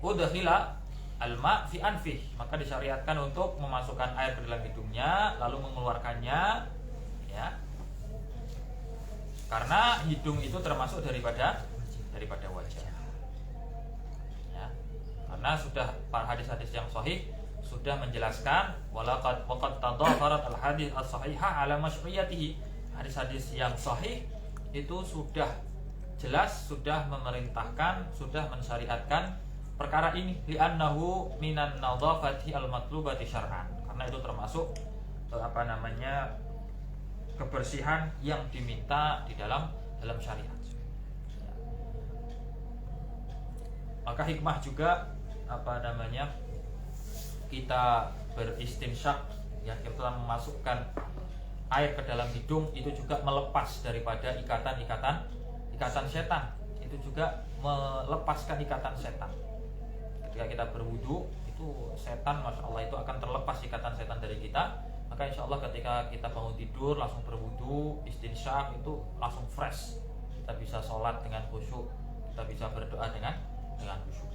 udkhila al-ma' fi anfih, maka disyariatkan untuk memasukkan air ke dalam hidungnya lalu mengeluarkannya, ya. Karena hidung itu termasuk daripada wajah, ya. Karena sudah para hadis-hadis yang sahih sudah menjelaskan waqad tadhafarat al-hadits as-sahihah ala masyru'iyatihi. Hadis-hadis yang sahih itu sudah jelas, sudah memerintahkan, sudah mensyariatkan perkara ini, li'annahu minan nadhafati al-matlubati syar'an, karena itu termasuk kebersihan yang diminta di dalam syariat. Ya. Maka hikmah juga kita beristinsyak, ya, kita telah memasukkan air ke dalam hidung, itu juga melepas daripada ikatan setan. Itu juga melepaskan ikatan setan. Ketika kita berwudu, itu setan, masya Allah, itu akan terlepas ikatan setan dari kita. Maka insya Allah ketika kita bangun tidur langsung berwudu, istinsyak, itu langsung fresh. Kita bisa sholat dengan khusyuk, kita bisa berdoa dengan khusyuk.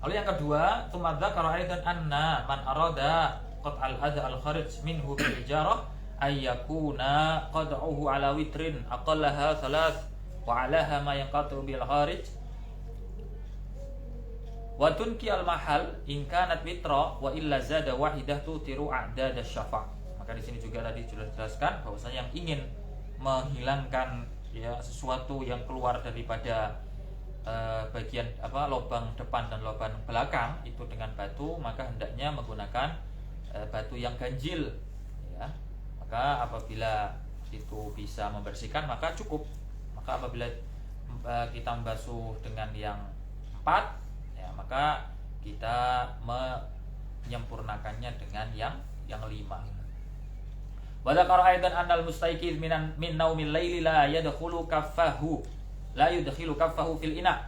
Lalu yang kedua, tumadza qara'aidan anna man arada qat'al adha al-kharij minhu bil ijarah ayyakuna qad'uhu ala witrin aqallaha thalath wa 'alaha ma yanqatu bil kharij Wa tunki al mahal in kanat witra wa illa zada wahidah tutiru a'dad asy-syafa'. Maka di sini juga tadi sudah dijelaskan bahwasanya yang ingin menghilangkan ya sesuatu yang keluar daripada bagian lubang depan dan lubang belakang itu dengan batu, maka hendaknya menggunakan batu yang ganjil ya. Maka apabila itu bisa membersihkan maka cukup. Maka apabila kita membasuh dengan yang 4 ya, maka kita menyempurnakannya dengan yang 5. Wa dzakara aidan annal mustaiqiz min naumil laili la yadkhulu kaffahu fil ina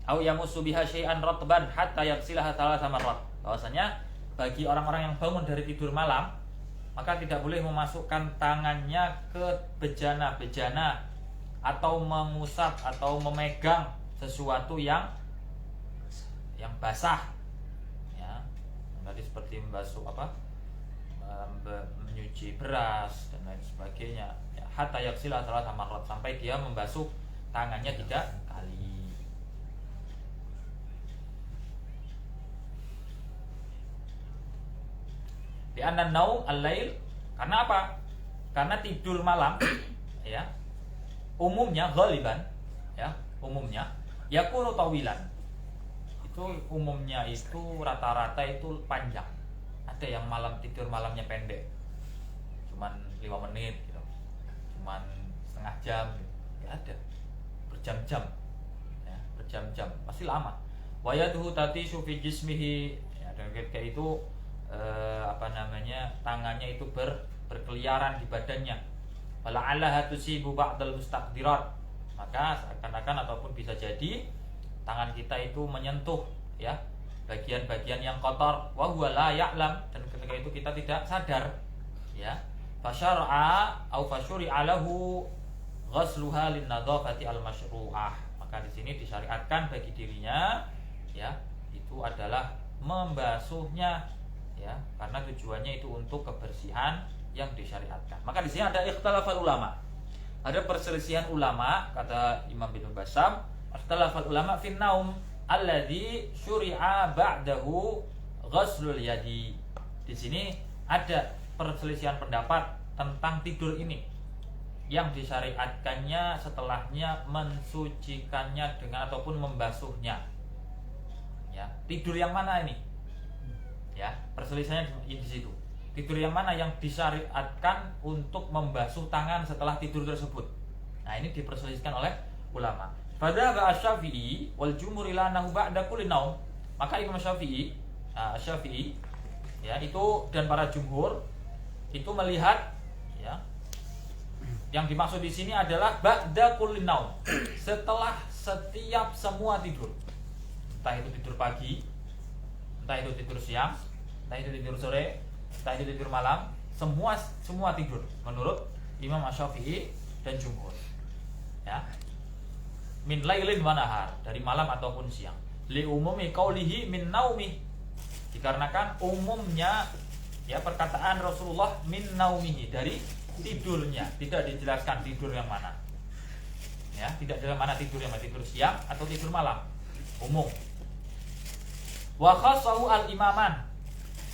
aw yamussu biha syai'an ratban hatta yaghsilaha thalatha marrat. Bahwasanya bagi orang-orang yang bangun dari tidur malam maka tidak boleh memasukkan tangannya ke bejana-bejana atau mengusap atau memegang sesuatu yang basah ya. Tadi seperti membasuh menyuci beras dan lain sebagainya ya, hatta yaghsilaha thalatha marrat, sampai dia membasuh tangannya 3 kali. Di anna naum al-lail, karena apa? Karena tidur malam ya umumnya ghaliban ya, umumnya yakunu tawilan. Itu umumnya itu rata-rata itu panjang. Ada yang tidur malamnya pendek. Cuman 5 menit gitu. Cuman setengah jam gitu. Ya ada. Berjam-jam ya, berjam-jam pasti lama. Wa yaduhu tatishu fi jismihi ya, dan ketika itu tangannya itu berkeliaran di badannya. Wala'allaha tusibu ba'dal mustaqdirat, maka seakan-akan ataupun bisa jadi tangan kita itu menyentuh ya bagian-bagian yang kotor, wa huwa la ya'lam, dan ketika itu kita tidak sadar ya. Fasyar'a au fasyuri'a lahu ghasluha linnadhafati al-masyru'ah, maka di sini disyariatkan bagi dirinya ya itu adalah membasuhnya ya, karena tujuannya itu untuk kebersihan yang disyariatkan. Maka di sini ada ikhtilafal ulama, ada perselisihan ulama, kata Imam bin Basam, ikhtilafal ulama fin naum alladzi syuri'a ba'dahu ghaslul yadi. Di sini ada perselisihan pendapat tentang tidur ini yang disyariatkannya setelahnya mensucikannya dengan ataupun membasuhnya. Ya, tidur yang mana ini? Ya, perselisihannya di situ. Tidur yang mana yang disyariatkan untuk membasuh tangan setelah tidur tersebut? Nah, ini diperselisihkan oleh ulama. Fadzhaba asy-Syafi'i wal jumhur ila annahu ba'da kulli naum. Maka Imam Syafi'i ya itu dan para jumhur itu melihat ya yang dimaksud di sini adalah ba'da kulli naum, setelah setiap semua tidur. Entah itu tidur pagi, entah itu tidur siang, entah itu tidur sore, entah itu tidur malam, semua tidur menurut Imam Asy-Syafi'i dan jumhur. Ya. Min lailin wa nahar, dari malam ataupun siang. Li umumi qaulihi min naumi, dikarenakan umumnya ya perkataan Rasulullah min naumihi, dari tidurnya, tidak dijelaskan tidur yang mana. Ya, tidak dalam mana tidur yang mana, tidur siang atau tidur malam. Umum. Wa khassahu al-imaman,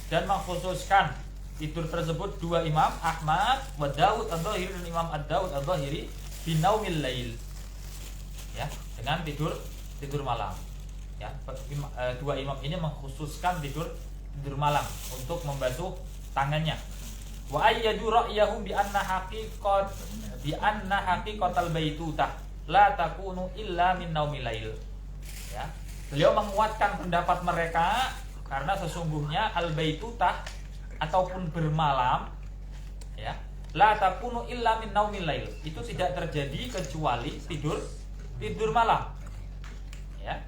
dan mengkhususkan tidur tersebut 2 imam, Ahmad wa Daud ad-Dhahiri, dan Imam ad-Daud ad-Dhahiri binaumil lail. Ya, dengan tidur malam. Ya, 2 imam ini mengkhususkan tidur malam untuk membasuh tangannya. Wa ayyadu ra'yahum bi anna haqiqatal baitutah la takunu illa min naumil lail. Ya. Beliau menguatkan pendapat mereka karena sesungguhnya al-baitutah ataupun bermalam ya, la takunu illa min naumil lail, itu tidak terjadi kecuali tidur malam. Ya.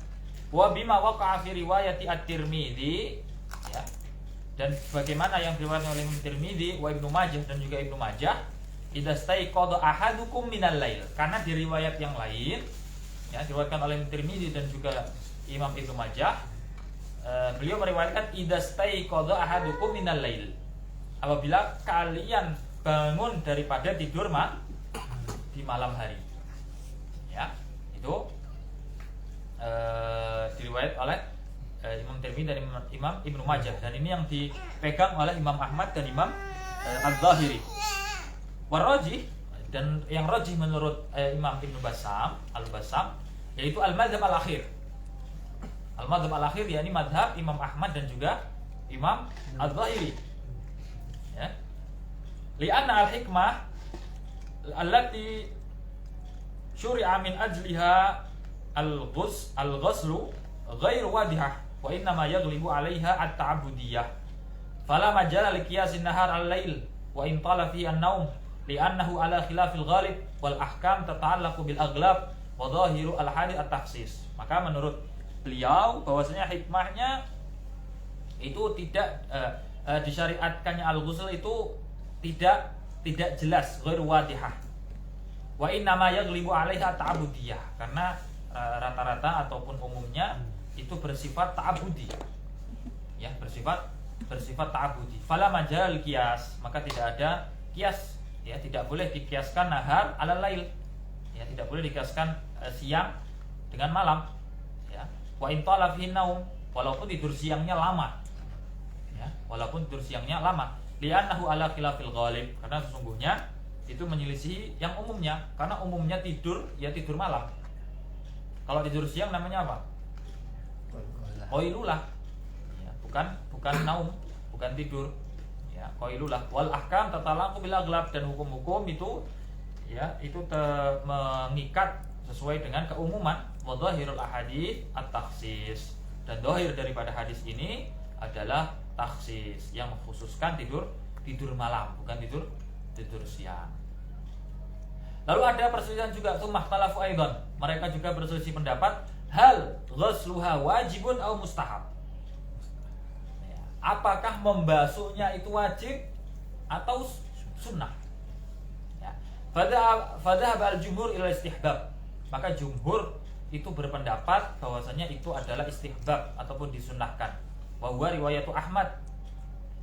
Wa bima waqa'a fi riwayati at-Tirmidzi ya. Dan bagaimana yang diriwayatkan oleh Imam Tirmidzi wa Ibnu Majah dan juga Ibnu Majah, idza staiqadha ahadukum minal lail, karena di riwayat yang lain ya diriwayatkan oleh Imam Tirmidzi dan juga Imam Ibnu Majah, beliau meriwayatkan idza staiqadha ahadukum minal lail, apabila kalian bangun daripada tidur di malam hari. Ya, itu diriwayat oleh Imam Tirmidzi dan Imam Ibnu Majah, dan ini yang dipegang oleh Imam Ahmad dan Imam Al-Zahiri. Warajih, dan yang rajih menurut Imam Ibnu Bassam Al-Bassam, yaitu al-madzhab al-akhir. Al-madzhab al-akhir yakni madhab Imam Ahmad dan juga Imam Al-Zahiri. Ya. Li'anna al-hikmah allati syuri'a min ajliha al-ghuslu ghairu wadihah wa inna ma yaghlibu 'alaiha at-ta'abbudiyah. Fala majala li qiyasin nahar al-lail wa in tala fihi an-naum li'annahu ala khilafil ghalib wal ahkam tata'allaqu bil aghlab wa dhahiru al-hadith at-takhsis. Maka menurut beliau bahwasanya hikmahnya itu tidak disyariatkannya al-ghusl itu tidak jelas, ghairu wadihah. Wa inna ma yaghlibu 'alaiha ta'abbudiyah, karena rata-rata ataupun umumnya itu bersifat ta'abudi, ya, bersifat ta'abudi. Fala majal qiyas, maka tidak ada qiyas, ya, tidak boleh dikiaskan nahar ala lail, ya, tidak boleh dikiaskan siang dengan malam, ya. Wa in tala fihi naum, walaupun tidur siangnya lama, ya, walaupun tidur siangnya lama, li'annahu ala khilafil ghalib, karena sesungguhnya itu menyelisihi yang umumnya, karena umumnya tidur ya tidur malam. Kalau tidur siang namanya apa? Qailulah. Ya, bukan naum, bukan tidur. Ya, qailulah. Wal ahkam tatalaqu bil aghlab, dan hukum-hukum itu ya itu mengikat sesuai dengan keumuman. Wa dhahirul ahadits at-takhsis, dan dhahir daripada hadis ini adalah takhsis, yang mengkhususkan tidur malam, bukan tidur siang. Lalu ada perselisihan juga, tsumma ikhtalafu aidan, mereka juga berselisih pendapat, hal ghusluha wajibun atau mustahab. Ya, apakah membasuhnya itu wajib atau sunnah? Ya. Fadhahab al-jumhur ila istihbab, maka jumhur itu berpendapat bahwasanya itu adalah istihbab ataupun disunnahkan. Wa huwa riwayatu Ahmad,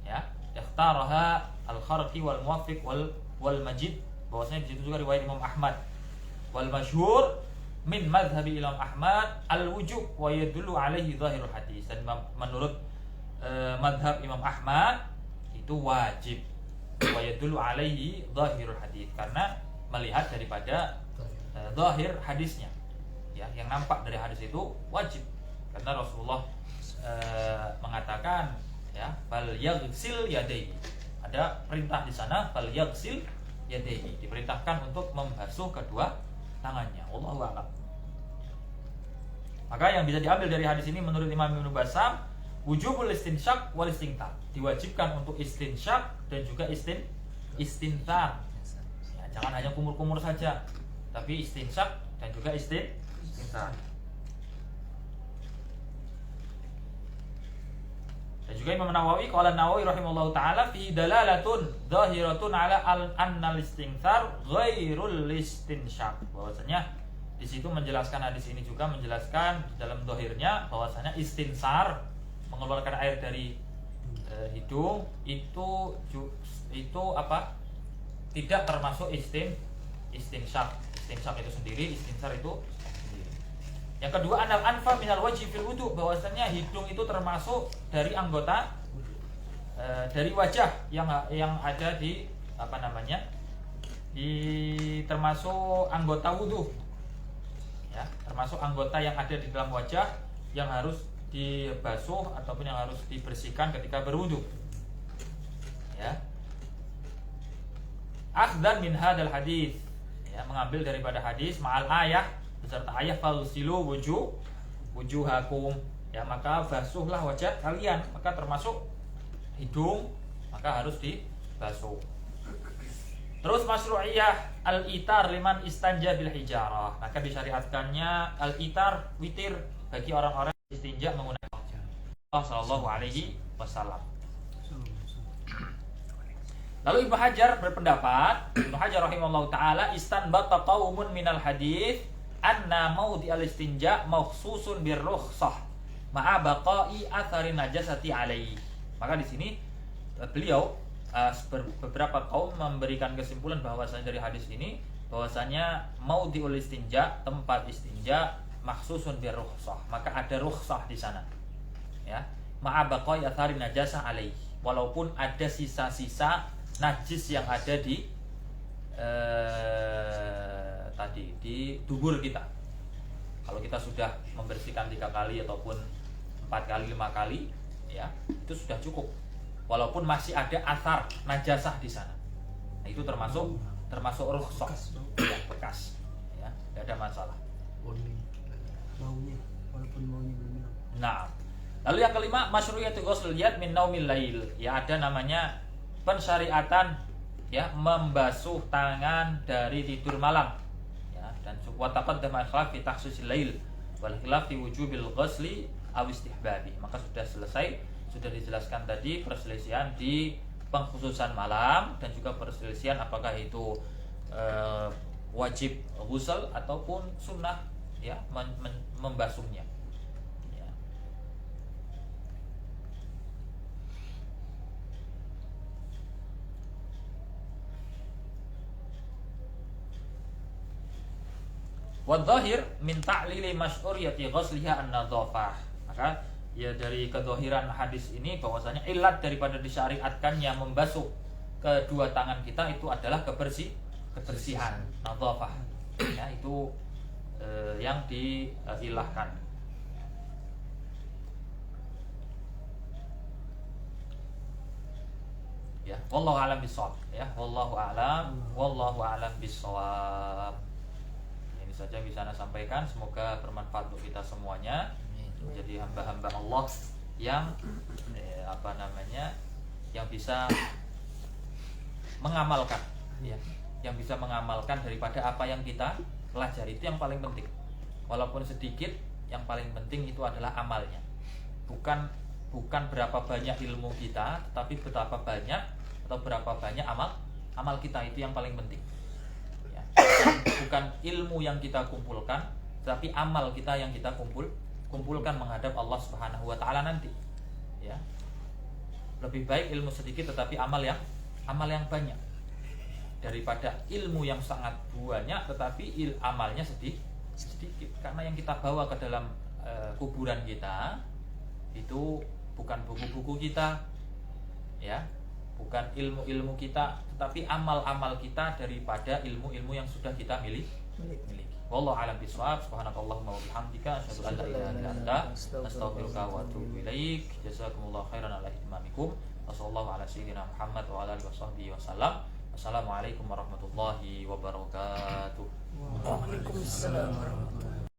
ya, ikhtaraha al-Kharqi wal Muwaffiq wal Majid, bahwasanya di situ juga riwayat Imam Ahmad. Wal masyhur min madhhabi Imam Ahmad al-wujub wa yadullu alaihi zahirul hadis, dan menurut madhab Imam Ahmad itu wajib, wa yadullu alaihi zahirul hadis, karena melihat daripada zahir hadisnya, ya, yang nampak dari hadis itu wajib, karena Rasulullah mengatakan, ya, fal yaghsil yadayhi, ada perintah di sana, fal yaghsil yadayhi, diperintahkan untuk membasuh kedua tangannya. Wallahu a'lam. Maka yang bisa diambil dari hadis ini menurut Imam Ibnu Bassam, wujubul istinsyak wal istinthar, diwajibkan untuk istinsyak dan juga istinthar. Ya, jangan hanya kumur-kumur saja, tapi istinsyak dan juga istinthar. Dan juga Imam Nawawi, qala Nawawi rahimahullahu taala, fi dalalatun zahiratun ala annal istinthar ghairul istinsyak, bahwasanya di situ menjelaskan, hadis ini juga menjelaskan di dalam zahirnya bahwasanya istinsar, mengeluarkan air dari hidung, itu apa? Tidak termasuk istinsyak. Istinsyak itu sendiri, istinsar itu sendiri. Yang kedua, anal anfa minal wajhi fil wudu, bahwasanya hidung itu termasuk dari anggota dari wajah yang ada di apa namanya? Termasuk anggota wudu. Ya, termasuk anggota yang ada di dalam wajah yang harus dibasuh ataupun yang harus dibersihkan ketika berwudu. Ya. Akhdan min hadal hadis, ya, mengambil daripada hadis ma'al ayah, beserta ayat falsilu wujuhakum, ya, maka basuhlah wajah kalian, maka termasuk hidung, maka harus dibasuh. Terus masyru'iyah al-itar liman istanja bil hijarah, maka disyariatkannya al-itar, witir, bagi orang-orang istinja menggunakan Allah sallallahu alaihi wasallam. Lalu Ibnu Hajar berpendapat, Ibnu Hajar rahimahullahu taala, istanbata qaumun minal hadits anna maudi al-istinja makhsusun birrukhsah ma'a baqa'i athari najasati alaihi. Maka di sini beliau beberapa kaum memberikan kesimpulan bahwasanya dari hadis ini bahwasanya maudhi'ul istinja, tempat istinja, makhsusun birrukhsah, maka ada rukhsah di sana. ya, ma'a baqai athari najasah alaihi, walaupun ada sisa-sisa najis yang ada di di dubur kita. Kalau kita sudah membersihkan 3 kali ataupun 4 kali, 5 kali, ya, itu sudah cukup. Walaupun masih ada asar najasah di sana. Nah, itu termasuk rukhsah, ya, bekas. Ya, tidak ada masalah. Baunya, walaupun baunya belum hilang. Nah, lalu yang kelima, masyru'iyatu ghusl yad min naumil lail. Ya, ada namanya pensyariatan, ya, membasuh tangan dari tidur malam. Ya, dan wa taqaddama al-khilaf fi takhsisil lail wal khilaf fi wujubil ghusli aw istihbabi. Maka sudah dijelaskan tadi perselisihan di pengkhususan malam dan juga perselisihan apakah itu wajib ghusl ataupun sunnah, ya, membasuhnya. Ya. Wadh-dhahir min ta'lili masyhuriyati ghusliha an-nadhafah. Maka ya dari kedhahiran hadis ini bahwasanya ilat daripada disyariatkannya membasuh kedua tangan kita itu adalah kebersihan, nadhafah. Ya, itu yang diilahkan. Ya, wallahu a'lam bishawab. Ya, wallahu a'lam bishawab. Ini saja bisa Anda sampaikan, semoga bermanfaat untuk kita semuanya. Menjadi hamba-hamba Allah yang yang bisa mengamalkan, ya, yang bisa mengamalkan daripada apa yang kita pelajari. Itu yang paling penting. Walaupun sedikit, yang paling penting itu adalah amalnya. Bukan berapa banyak ilmu kita, tetapi berapa banyak amal kita, itu yang paling penting. Ya. Bukan ilmu yang kita kumpulkan, tetapi amal kita yang kita kumpulkan menghadap Allah Subhanahu wa taala nanti. Ya. Lebih baik ilmu sedikit tetapi amal yang banyak daripada ilmu yang sangat banyak tetapi amalnya sedikit. Karena yang kita bawa ke dalam kuburan kita itu bukan buku-buku kita, ya, bukan ilmu-ilmu kita, tetapi amal-amal kita daripada ilmu-ilmu yang sudah kita miliki. Wallahu a'lam bishawab. Subhanakallahumma wa bihamdika asyhadu an la ilaha illa anta astaghfiruka wa atubu ilaik. Jazakumullahu khairan ala ihtimamikum. Wassallallahu ala sayyidina Muhammad wa ala alihi washabbihi wasallam. Assalamualaikum warahmatullahi wabarakatuh. Waalaikumsalam warahmatullahi wabarakatuh.